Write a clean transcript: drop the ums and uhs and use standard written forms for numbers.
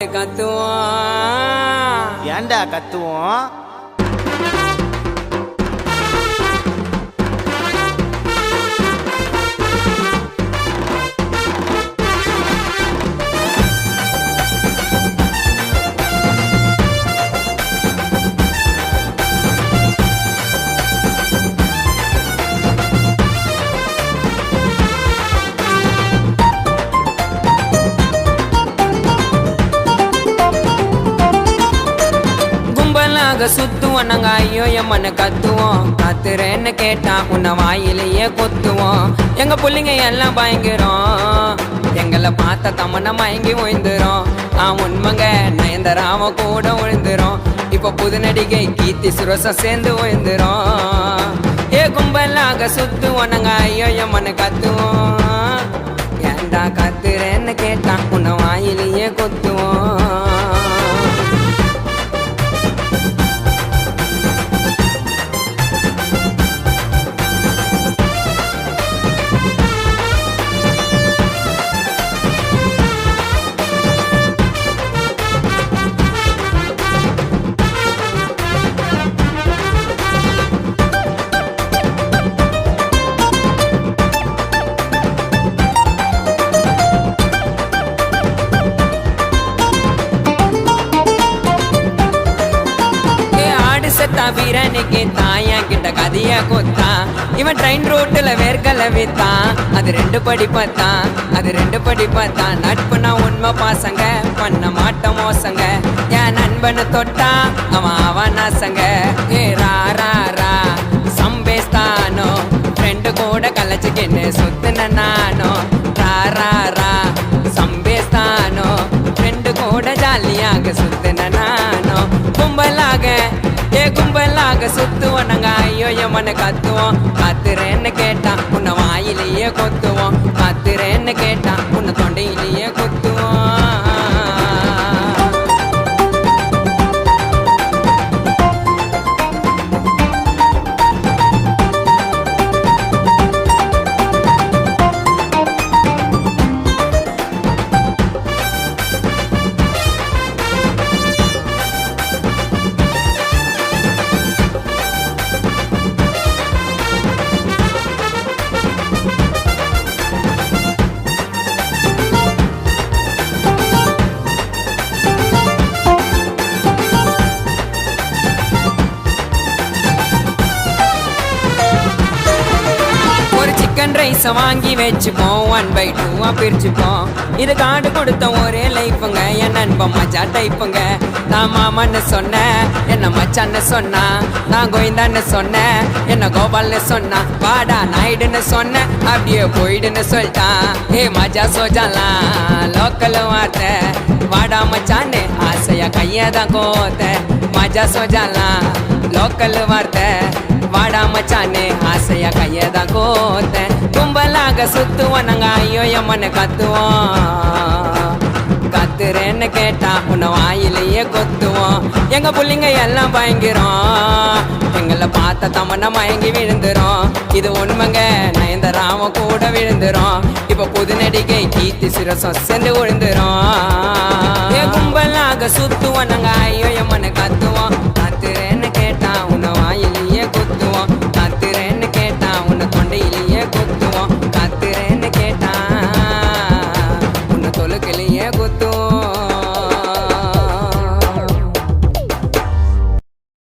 கத்துவோம் ஏண்டா கத்துவோம்? சுத்துவோம் நாங்க ஐயோ எம்மன்னு கத்துவோம். கத்துறேன்னு கேட்டா உன்னை வாயிலேயே கொத்துவோம். எங்க புள்ளிங்க எல்லாம் பயங்கரம், எங்களை பார்த்த தமன மயங்கி விழுந்துரும். உண்மைங்க நயன்தாராவ கூட விழுந்துரும். இப்ப புது நடிகை கீர்த்தி சுரேஷும் சேர்ந்து விழுந்துரும். ஏ கும்பலாக சுத்துவோம் நாங்க ஐயோ எம்மன்னு கத்துவோம். ஏண்டா கத்துறேன்னு கேட்டா உன்னை வாயிலேயே கொத்துவோம். வீரனுக்கு தாயா கிட்ட கதைய கொத்தான். இவன் ட்ரெயின் ரோட்டுல வேர்க்கல வித்தான். அது ரெண்டு படி பார்த்தான். நட்புனா உண்மை பாசங்க, பண்ண மாட்ட மோசங்க. என் நண்பனு தொட்டா அவன் நாசங்க. ஏ ரா ரா ரா சம்பேஸ்தானோ ஃப்ரெண்டு கூட கலைச்சுக்கின்னு சுத்துன நானோ. ரா ரா ரா சம்பேஸ்தானோ ஃப்ரெண்டு கூட ஜாலியாக சுத்துன நானோ. கும்பலாக சுத்துவோம் நாங்க ஐயோ எம்மன்னு கத்துவோம். கத்துறேன்னு கேட்டா உன்னை வாயிலேயே கொத்துவோம். கத்துறேன்னு கேட்டா உன்னை தொண்டையிலேயே கொத்துவோம். ரைஸை வாங்கி வச்சுப்போம், 1/2 பிரிச்சுப்போம். இது காடு கொடுத்த ஒரே லைஃபுங்க. என் நண்பன் மஜா டைப்புங்க. நான் மாமன்னு சொன்னேன், என்ன மச்சான்னு சொன்னா. நான் கோவிந்தான்னு சொன்னேன், என்ன கோபால்னு சொன்னா. வாடா நாயுடுன்னு சொன்னேன், அப்படியே போயிடுன்னு சொல்லிட்டான். ஏ மஜா சோஜாலாம் லோக்கல் வார்த்தை. வாடா மச்சான்னு ஆசையா கையதான் கோத்த. மஜா சோஜாலாம் லோக்கல் வார்த்தை. வாடா மச்சானே ஆசையா கையதான் கோத்த. கும்பலாக சுத்துவோம் நாங்க ஐயோ எம்மன்னு கத்துவோம். கத்துறேன்னு கேட்டா உன்னை வாயிலேயே கொத்துவோம். எங்க புள்ளிங்க எல்லாம் பயங்கரம், எங்களை பார்த்த தமன மயங்கி விழுந்துரும். இது உண்மைங்க நயன்தாராவ கூட விழுந்துரும். இப்ப புது நடிகை கீர்த்தி சுரேஷும் சேர்ந்து விழுந்துரும். கும்பலாக சுத்துவோம்